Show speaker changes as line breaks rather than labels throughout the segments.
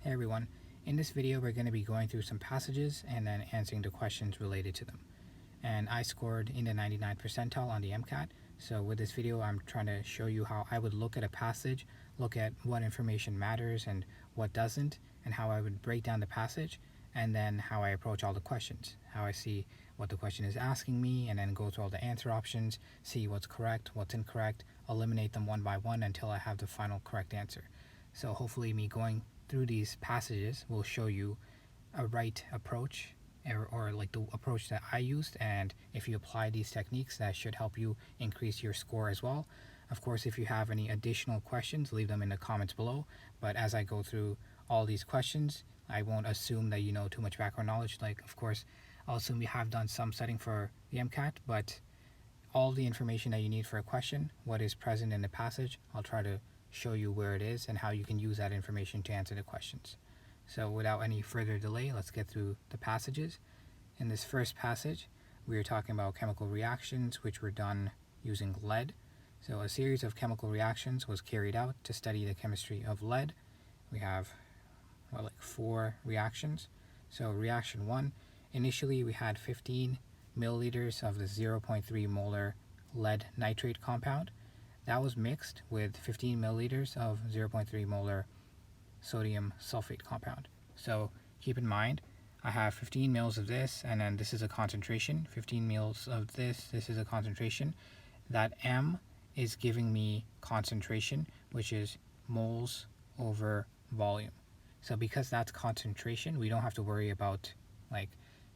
Hey everyone, in this video we're going to be going through some passages and then answering the questions related to them. And I scored in the 99th percentile on the MCAT, so with this video I'm trying to show you how I would look at a passage, look at what information matters and what doesn't, and how I would break down the passage, and then how I approach all the questions, how I see what the question is asking me, and then go through all the answer options, see what's correct, what's incorrect, eliminate them one by one until I have the final correct answer. So hopefully me going through these passages will show you a right approach or like the approach that I used, and if you apply these techniques that should help you increase your score as well. Of course, if you have any additional questions, leave them in the comments below, but as I go through all these questions I won't assume that you know too much background knowledge. Like, of course, I'll assume you have done some studying for the MCAT, but all the information that you need for a question, what is present in the passage, I'll try to show you where it is and how you can use that information to answer the questions. So without any further delay, let's get through the passages. In this first passage, we are talking about chemical reactions which were done using lead. So a series of chemical reactions was carried out to study the chemistry of lead. We have like 4 reactions. So reaction 1, initially we had 15 milliliters of the 0.3 molar lead nitrate compound. That was mixed with 15 milliliters of 0.3 molar sodium sulfate compound. So keep in mind, I have 15 mils of this, and then this is a concentration. 15 mils of this is a concentration. That M is giving me concentration, which is moles over volume. So because that's concentration, we don't have to worry about like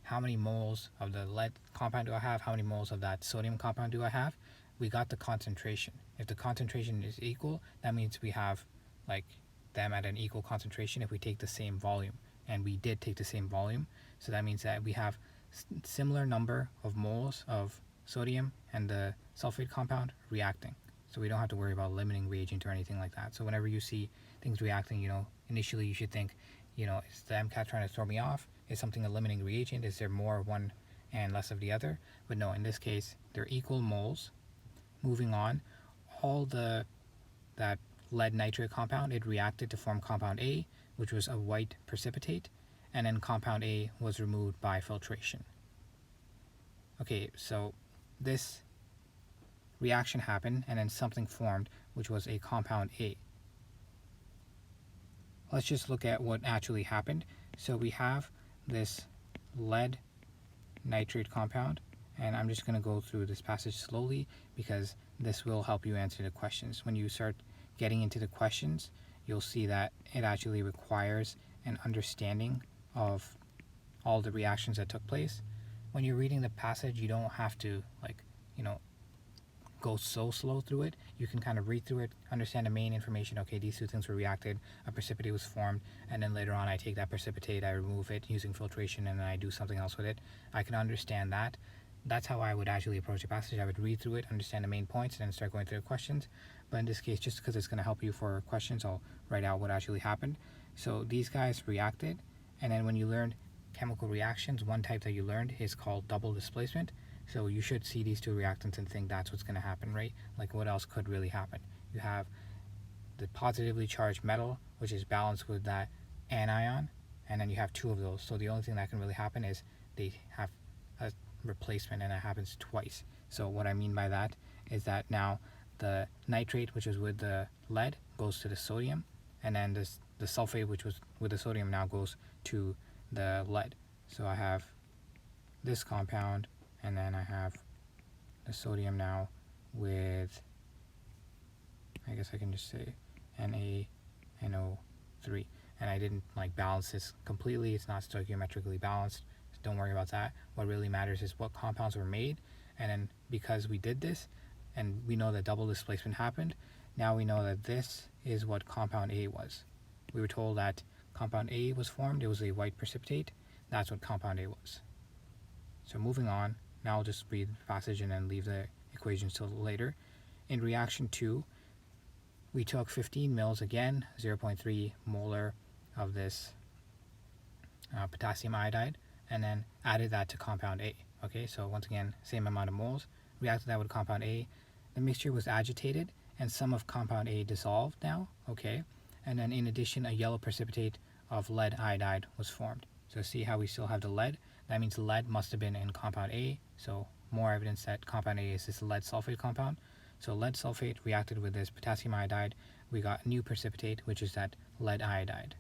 how many moles of the lead compound do I have, how many moles of that sodium compound do I have. We got the concentration. If the concentration is equal, that means we have like them at an equal concentration if we take the same volume, and we did take the same volume, so that means that we have similar number of moles of sodium and the sulfate compound reacting, so we don't have to worry about limiting reagent or anything like that. So whenever you see things reacting, initially you should think, is the MCAT trying to throw me off? Is something a limiting reagent? Is there more of one and less of the other? But no, in this case they're equal moles. Moving on, all that lead nitrate compound, it reacted to form compound A, which was a white precipitate, and then compound A was removed by filtration. Okay, so this reaction happened and then something formed, which was a compound A. Let's just look at what actually happened. So we have this lead nitrate compound, and I'm just going to go through this passage slowly because this will help you answer the questions. When you start getting into the questions, you'll see that it actually requires an understanding of all the reactions that took place. When you're reading the passage, you don't have to go so slow through it. You can kind of read through it, understand the main information. Okay, these two things were reacted, a precipitate was formed, and then later on I take that precipitate, I remove it using filtration, and then I do something else with it. I can understand that. That's how I would actually approach a passage. I would read through it, understand the main points, and then start going through the questions. But in this case, just because it's going to help you for questions, I'll write out what actually happened. So these guys reacted, and then when you learned chemical reactions, one type that you learned is called double displacement. So you should see these two reactants and think that's what's going to happen, right? Like, what else could really happen? You have the positively charged metal, which is balanced with that anion, and then you have 2 of those. So the only thing that can really happen is they have a replacement, and it happens twice. So what I mean by that is that now the nitrate, which was with the lead, goes to the sodium, and then the sulfate, which was with the sodium, now goes to the lead. So I have this compound, and then I have the sodium now with, I guess I can just say NaNO3, and I didn't balance this completely. It's not stoichiometrically balanced. Don't worry about that. What really matters is what compounds were made, and then because we did this and we know that double displacement happened, now we know that this is what compound A was. We were told that compound A was formed, it was a white precipitate. That's what compound A was. So moving on, now I'll just read the passage and then leave the equations till later. In reaction 2, we took 15 mils again, 0.3 molar of this potassium iodide, and then added that to compound A. Okay, so once again, same amount of moles, reacted that with compound A. The mixture was agitated, and some of compound A dissolved now, okay, and then in addition, a yellow precipitate of lead iodide was formed. So see how we still have the lead? That means lead must have been in compound A, so more evidence that compound A is this lead sulfate compound. So lead sulfate reacted with this potassium iodide, we got new precipitate, which is that lead iodide.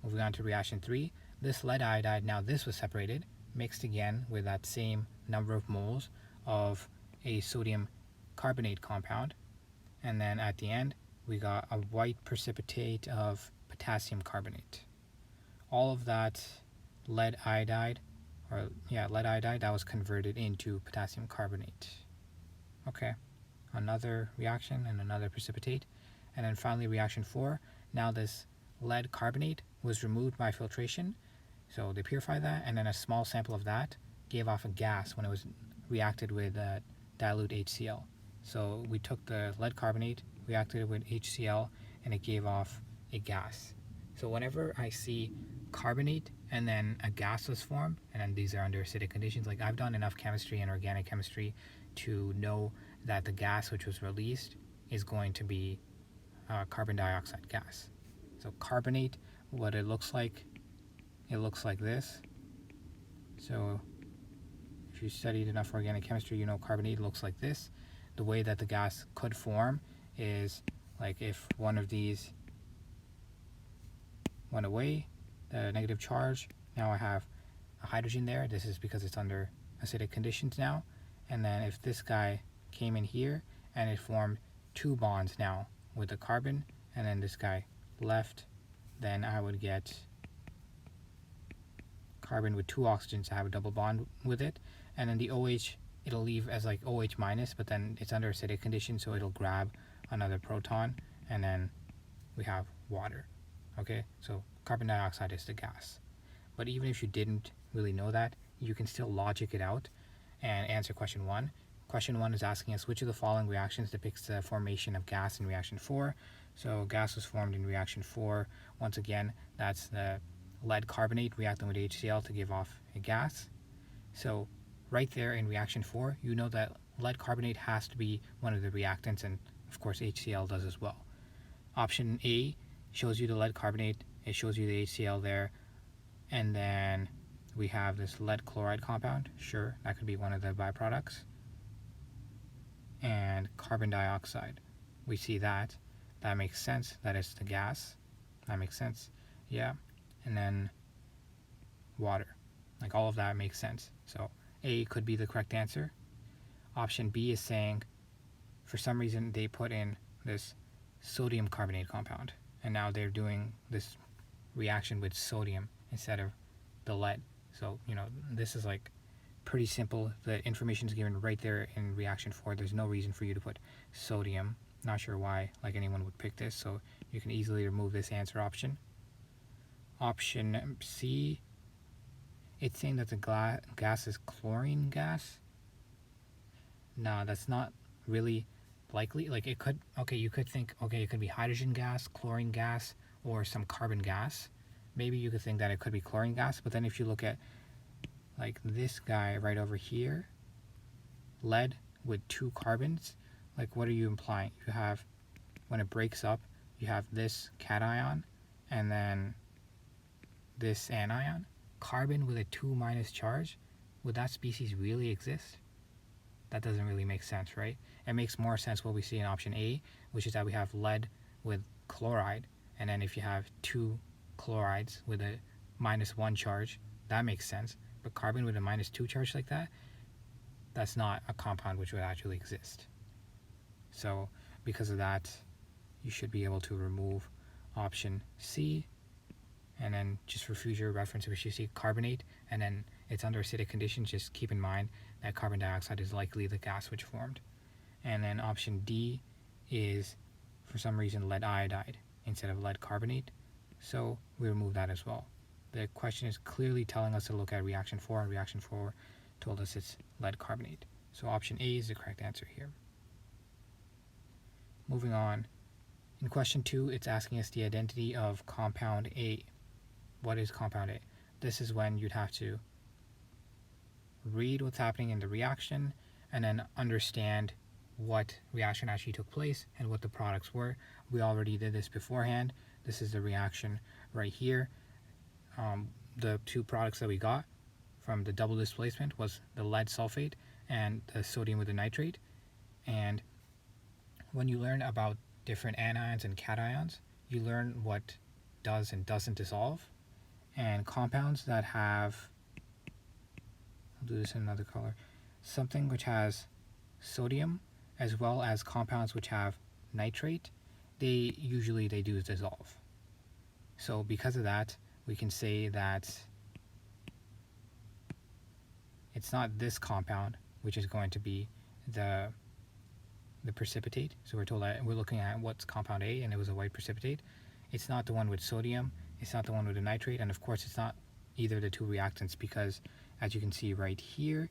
Moving on to reaction 3, this lead iodide, now this was separated, mixed again with that same number of moles of a sodium carbonate compound, and then at the end we got a white precipitate of potassium carbonate. All of that lead iodide, that was converted into potassium carbonate. Okay, another reaction and another precipitate. And then finally reaction 4, now this lead carbonate was removed by filtration, so they purified that, and then a small sample of that gave off a gas when it was reacted with dilute HCl. So we took the lead carbonate, reacted it with HCl, and it gave off a gas. So whenever I see carbonate and then a gas was formed, and then these are under acidic conditions, like I've done enough chemistry and organic chemistry to know that the gas which was released is going to be carbon dioxide gas. So carbonate, what it looks like this. So if you studied enough organic chemistry, you know carbonate looks like this. The way that the gas could form is like if one of these went away, the negative charge, now I have a hydrogen there. This is because it's under acidic conditions now. And then if this guy came in here and it formed 2 bonds now with the carbon, and then this guy left, then I would get carbon with 2 oxygens to have a double bond with it, and then the OH, it'll leave as like OH minus, but then it's under acidic conditions, so it'll grab another proton, and then we have water. Okay, so carbon dioxide is the gas. But even if you didn't really know that, you can still logic it out and answer question 1. Question 1 is asking us which of the following reactions depicts the formation of gas in reaction 4. So gas was formed in reaction 4. Once again, that's the lead carbonate reacting with HCl to give off a gas. So right there in reaction 4, you know that lead carbonate has to be one of the reactants, and of course HCl does as well. Option A shows you the lead carbonate, it shows you the HCl there, and then we have this lead chloride compound. Sure, that could be one of the byproducts. And carbon dioxide, we see that. That makes sense, that is the gas. That makes sense, yeah. And then water, like all of that makes sense. So A could be the correct answer. Option B is saying for some reason they put in this sodium carbonate compound, and now they're doing this reaction with sodium instead of the lead. So, you know, this is like pretty simple. The information is given right there in reaction 4. There's no reason for you to put sodium. Not sure why like anyone would pick this, so you can easily remove this answer option. Option C, it's saying that the gas is chlorine gas. No, that's not really likely. Like it could, okay, you could think, okay, it could be hydrogen gas, chlorine gas, or some carbon gas. Maybe you could think that it could be chlorine gas, but then if you look at like this guy right over here, lead with 2 carbons, like what are you implying? You have, when it breaks up, you have this cation and then this anion. Carbon with a 2 minus charge, would that species really exist? That doesn't really make sense, right? It makes more sense what we see in option A, which is that we have lead with chloride, and then if you have 2 chlorides with a -1 charge, that makes sense. But carbon with a -2 charge like that, that's not a compound which would actually exist. So because of that, you should be able to remove option C. And then just for future reference, if you see carbonate and then it's under acidic conditions, just keep in mind that carbon dioxide is likely the gas which formed. And then option D is for some reason lead iodide instead of lead carbonate, so we remove that as well. The question is clearly telling us to look at reaction 4, and reaction 4 told us it's lead carbonate. So option A is the correct answer here. Moving on, in question 2, it's asking us the identity of compound A. What is compound A? This is when you'd have to read what's happening in the reaction and then understand what reaction actually took place and what the products were. We already did this beforehand. this is the reaction right here. The two products that we got from the double displacement was the lead sulfate and the sodium with the nitrate. And when you learn about different anions and cations, you learn what does and doesn't dissolve. And compounds that have, I'll do this in another color, something which has sodium as well as compounds which have nitrate, they do dissolve. So because of that, we can say that it's not this compound which is going to be the precipitate. So we're told that we're looking at what's compound A, and it was a white precipitate. It's not the one with sodium, it's not the one with the nitrate, and of course it's not either of the two reactants, because as you can see right here,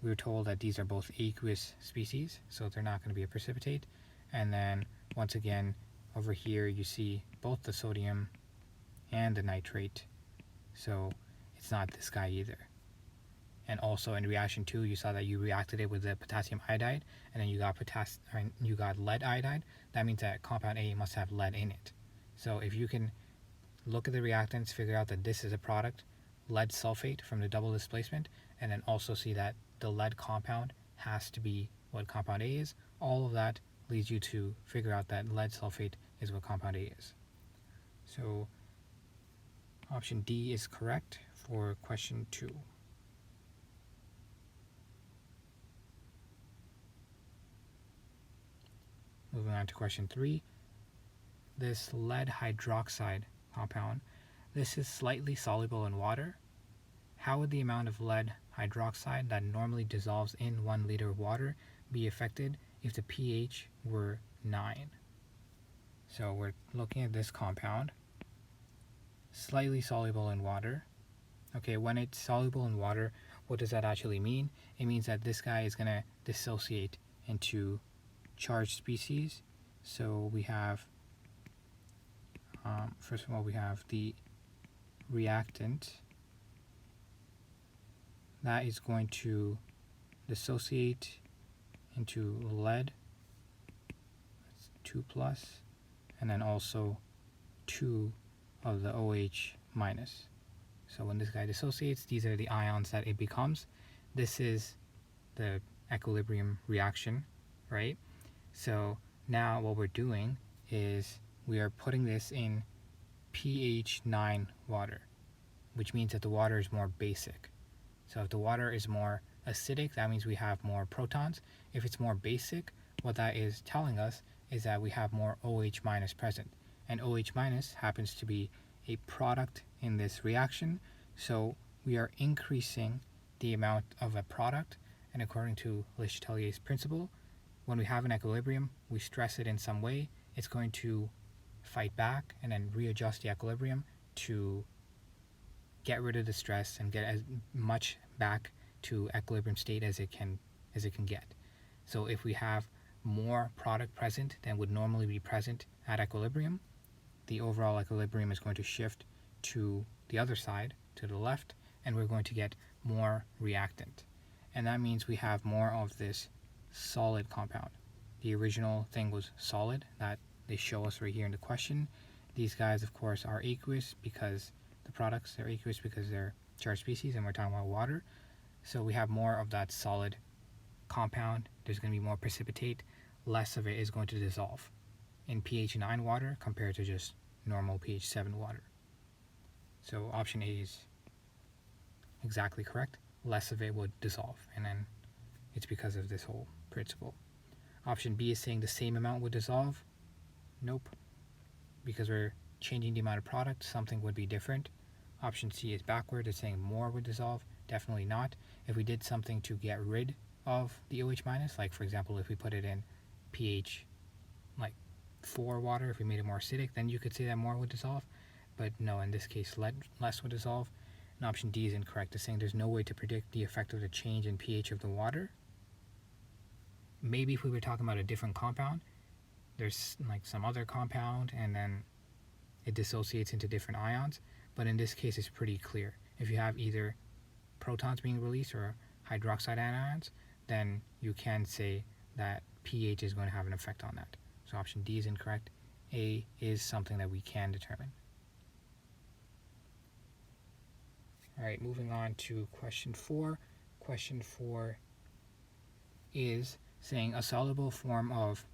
we were told that these are both aqueous species, so they're not going to be a precipitate. And then once again over here you see both the sodium and the nitrate, so it's not this guy either. And also in reaction 2, you saw that you reacted it with the potassium iodide, and then you got lead iodide. That means that compound A must have lead in it. So if you can look at the reactants, figure out that this is a product, lead sulfate from the double displacement, and then also see that the lead compound has to be what compound A is, all of that leads you to figure out that lead sulfate is what compound A is. So option D is correct for question 2. Moving on to question 3. This lead hydroxide compound, this is slightly soluble in water. How would the amount of lead hydroxide that normally dissolves in 1 liter of water be affected if the pH were 9? So we're looking at this compound, slightly soluble in water. Okay, when it's soluble in water, what does that actually mean? It means that this guy is going to dissociate into charged species. So we have, first of all, we have the reactant that is going to dissociate into lead, that's 2+, and then also 2 of the OH minus. So when this guy dissociates, these are the ions that it becomes. This is the equilibrium reaction, right? So now what we're doing is we are putting this in pH 9 water, which means that the water is more basic. So if the water is more acidic, that means we have more protons. If it's more basic, what that is telling us is that we have more OH minus present. And OH minus happens to be a product in this reaction, so we are increasing the amount of a product. And according to Le Chatelier's principle, when we have an equilibrium, we stress it in some way, it's going to fight back and then readjust the equilibrium to get rid of the stress and get as much back to equilibrium state as it can get. So if we have more product present than would normally be present at equilibrium, the overall equilibrium is going to shift to the other side, to the left, and we're going to get more reactant. And that means we have more of this solid compound. The original thing was solid, that they show us right here in the question. These guys, of course, are aqueous because the products are aqueous because they're charged species, and we're talking about water. So we have more of that solid compound. There's going to be more precipitate. Less of it is going to dissolve in pH 9 water compared to just normal pH 7 water. So option A is exactly correct. Less of it would dissolve, and then it's because of this whole principle. Option B is saying the same amount would dissolve. Nope. Because we're changing the amount of product, something would be different. Option C is backward. It's saying more would dissolve. Definitely not. If we did something to get rid of the OH minus, like for example, if we put it in pH like 4 water, if we made it more acidic, then you could say that more would dissolve. But no, in this case, less would dissolve. And option D is incorrect. It's saying there's no way to predict the effect of the change in pH of the water. Maybe if we were talking about a different compound, there's like some other compound and then it dissociates into different ions. But in this case, it's pretty clear. If you have either protons being released or hydroxide anions, then you can say that pH is going to have an effect on that. So option D is incorrect. A is something that we can determine. Alright, moving on to question 4. Question 4 is saying a soluble form of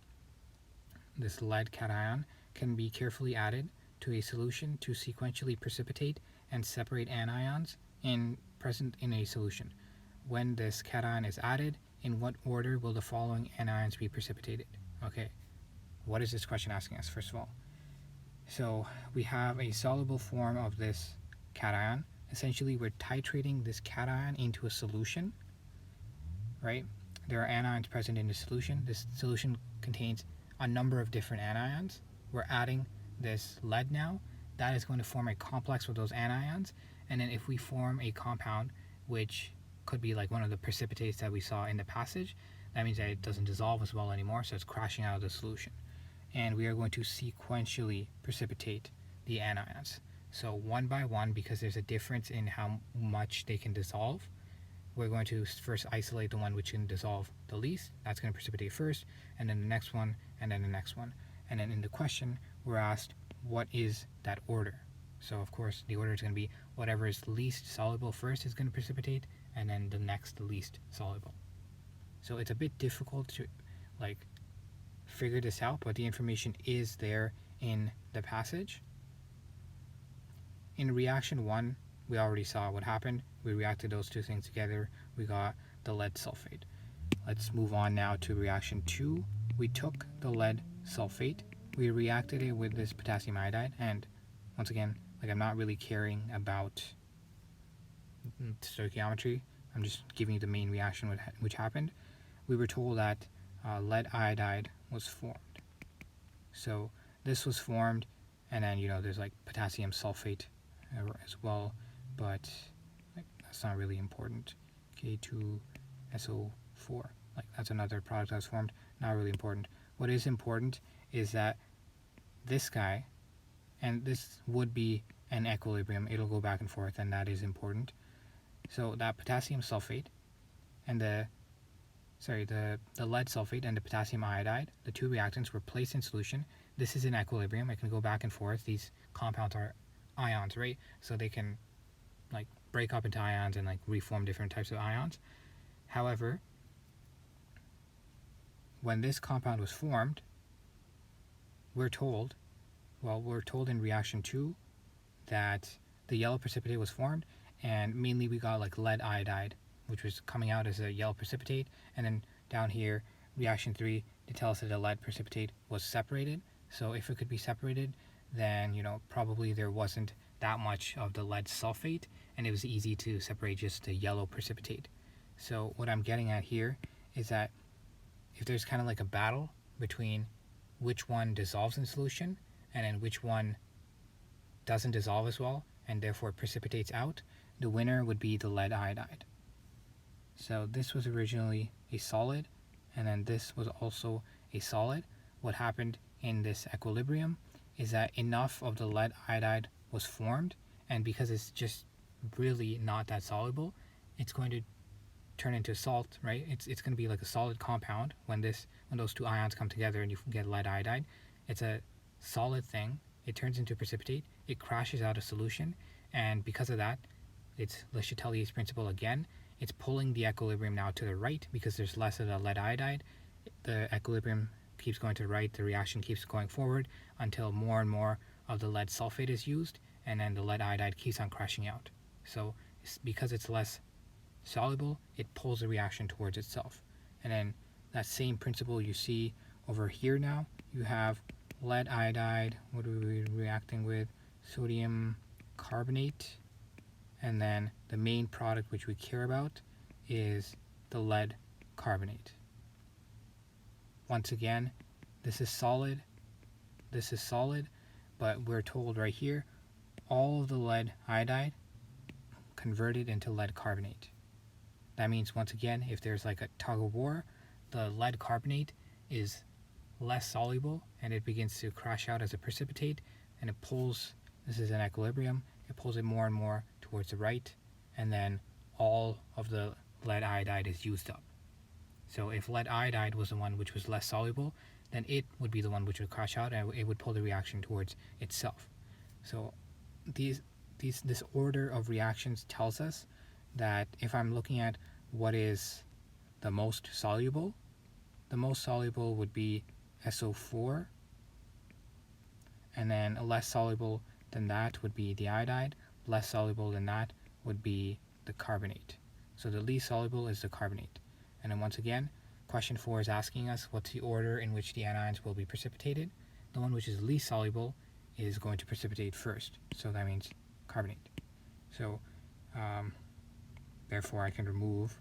this lead cation can be carefully added to a solution to sequentially precipitate and separate anions present in a solution. When this cation is added, in what order will the following anions be precipitated? Okay, what is this question asking us, first of all? So we have a soluble form of this cation. Essentially, we're titrating this cation into a solution, right? There are anions present in the solution. This solution contains a number of different anions. We're adding this lead now. That is going to form a complex with those anions. And then if we form a compound, which could be like one of the precipitates that we saw in the passage, that means that it doesn't dissolve as well anymore, so it's crashing out of the solution. And we are going to sequentially precipitate the anions. So one by one, because there's a difference in how much they can dissolve, we're going to first isolate the one which can dissolve the least. That's going to precipitate first, and then the next one, and then the next one. And then in the question, we're asked, what is that order? So of course, the order is going to be whatever is least soluble first is going to precipitate, and then the next least soluble. So it's a bit difficult to figure this out, but the information is there in the passage. In reaction 1, we already saw what happened. We reacted those two things together. We got the lead sulfate. Let's move on now to reaction 2. We took the lead sulfate. We reacted it with this potassium iodide. And once again, I'm not really caring about stoichiometry. I'm just giving you the main reaction which happened. We were told that lead iodide was formed. So this was formed, and then there's potassium sulfate as well, but that's not really important. K2SO4, that's another product that's formed, not really important. What is important is that this guy, and this would be an equilibrium, it'll go back and forth, and that is important. So that potassium sulfate and the lead sulfate and the potassium iodide, the two reactants, were placed in solution. This is an equilibrium. It can go back and forth. These compounds are ions, right? So they can break up into ions and reform different types of ions. However, when this compound was formed, we're told in reaction 2 that the yellow precipitate was formed, and mainly we got lead iodide, which was coming out as a yellow precipitate, and then down here, reaction 3, they tell us that the lead precipitate was separated. So if it could be separated, then probably there wasn't that much of the lead sulfate, and it was easy to separate just the yellow precipitate. So what I'm getting at here is that if there's kind of a battle between which one dissolves in solution and then which one doesn't dissolve as well and therefore precipitates out, the winner would be the lead iodide. So this was originally a solid, and then this was also a solid. What happened in this equilibrium is that enough of the lead iodide was formed, and because it's just really not that soluble, it's going to turn into salt, right? It's going to be a solid compound when those two ions come together and you get lead iodide. It's a solid thing. It turns into precipitate. It crashes out of solution, and because of that, it's Le Chatelier's principle again. It's pulling the equilibrium now to the right because there's less of the lead iodide. The equilibrium keeps going to the right. The reaction keeps going forward until more and more of the lead sulfate is used, and then the lead iodide keeps on crashing out. So because it's less soluble, it pulls the reaction towards itself. And then that same principle you see over here now. You have lead iodide. What are we reacting with? Sodium carbonate. And then the main product which we care about is the lead carbonate. Once again, this is solid, but we're told right here, all of the lead iodide converted into lead carbonate. That means, once again, if there's a tug of war, the lead carbonate is less soluble and it begins to crash out as a precipitate, and it pulls, this is an equilibrium, it pulls it more and more towards the right, and then all of the lead iodide is used up. So if lead iodide was the one which was less soluble, then it would be the one which would crash out, and it would pull the reaction towards itself. So this order of reactions tells us that if I'm looking at what is the most soluble would be SO4, and then less soluble than that would be the iodide, less soluble than that would be the carbonate. So the least soluble is the carbonate. And then once again, question 4 is asking us what's the order in which the anions will be precipitated. The one which is least soluble is going to precipitate first, so that means carbonate. So therefore I can remove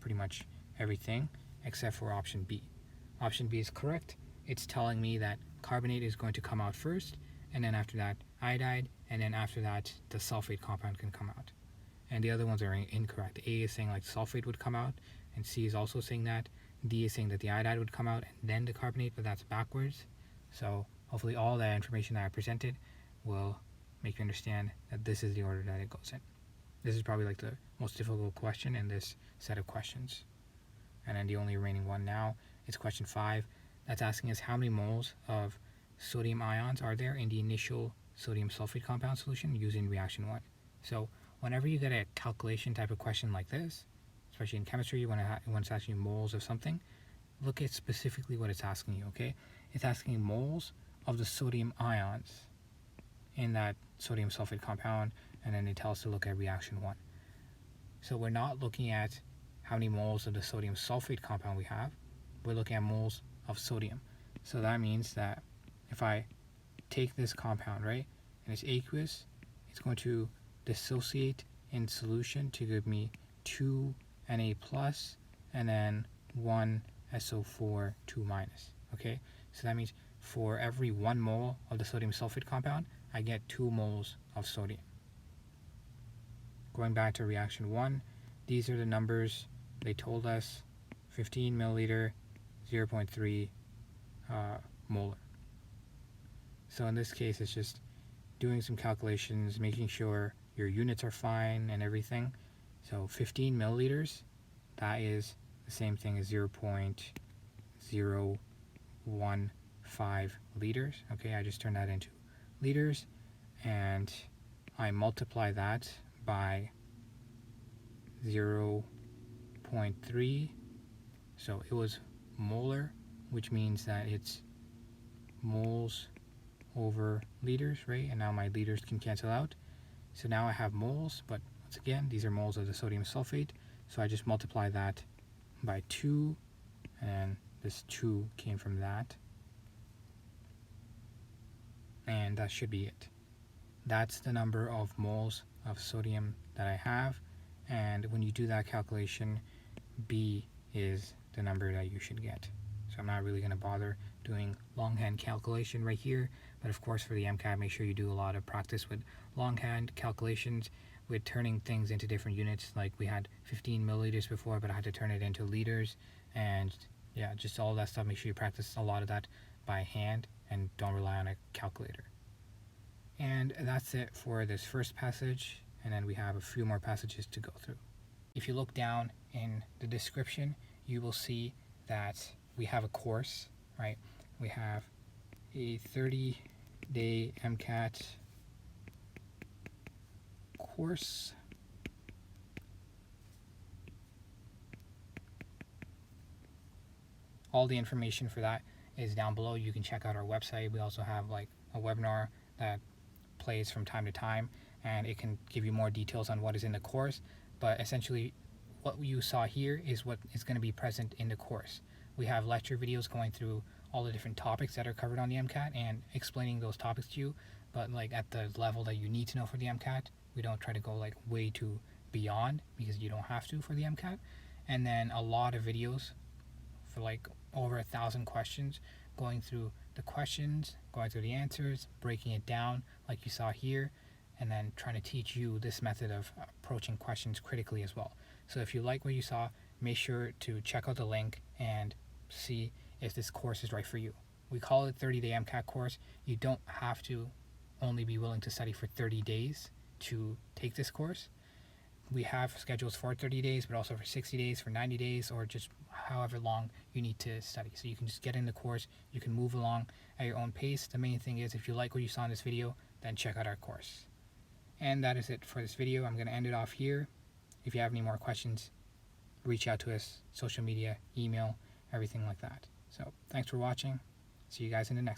pretty much everything except for option B. Option B is correct. It's telling me that carbonate is going to come out first, and then after that iodide, and then after that the sulfate compound can come out. And the other ones are incorrect. A is saying like sulfate would come out, and C is also saying that. D is saying that the iodide would come out and then the carbonate, but that's backwards. So hopefully all that information that I presented will make you understand that this is the order that it goes in. This is probably like the most difficult question in this set of questions. And then the only remaining one now is question 5. That's asking us how many moles of sodium ions are there in the initial sodium sulfate compound solution using reaction 1. So whenever you get a calculation type of question like this, especially in chemistry, when it's asking you moles of something, look at specifically what it's asking you, okay? It's asking moles of the sodium ions in that sodium sulfate compound, and then it tells us to look at reaction 1. So we're not looking at how many moles of the sodium sulfate compound we have. We're looking at moles of sodium. So that means that if I take this compound, right, and it's aqueous, it's going to dissociate in solution to give me 2 Na plus and then 1 SO4 2 minus. Okay, so that means for every 1 mole of the sodium sulfate compound, I get 2 moles of sodium. Going back to reaction 1, these are the numbers they told us: 15 milliliter, 0.3 molar. So in this case, it's just doing some calculations, making sure your units are fine and everything. So 15 milliliters, that is the same thing as 0.015 liters. Okay, I just turned that into liters, and I multiply that by 0.3. So it was molar, which means that it's moles over liters, right? And now my liters can cancel out. So now I have moles, but once again, these are moles of the sodium sulfate. So I just multiply that by 2, and this 2 came from that. And that should be it. That's the number of moles of sodium that I have. And when you do that calculation, B is the number that you should get. So I'm not really going to bother doing longhand calculation right here. But of course, for the MCAT, make sure you do a lot of practice with longhand calculations, with turning things into different units. Like we had 15 milliliters before, but I had to turn it into liters. And yeah, just all that stuff. Make sure you practice a lot of that by hand and don't rely on a calculator. And that's it for this first passage. And then we have a few more passages to go through. If you look down in the description, you will see that we have a course, right? We have a 30-day MCAT course. All the information for that is down below. You can check out our website. We also have like a webinar that plays from time to time, and it can give you more details on what is in the course. But essentially, what you saw here is what is going to be present in the course. We have lecture videos going through all the different topics that are covered on the MCAT and explaining those topics to you, but like at the level that you need to know for the MCAT. We don't try to go like way too beyond, because you don't have to for the MCAT. And then a lot of videos for like over 1,000 questions, going through the questions, going through the answers, breaking it down like you saw here, and then trying to teach you this method of approaching questions critically as well. So if you like what you saw, make sure to check out the link and see if this course is right for you. We call it 30-day MCAT course. You don't have to only be willing to study for 30 days to take this course. We have schedules for 30 days, but also for 60 days, for 90 days, or just however long you need to study. So you can just get in the course, you can move along at your own pace. The main thing is, if you like what you saw in this video, then check out our course. And that is it for this video. I'm going to end it off here. If you have any more questions, reach out to us, social media, email, everything like that. So thanks for watching. See you guys in the next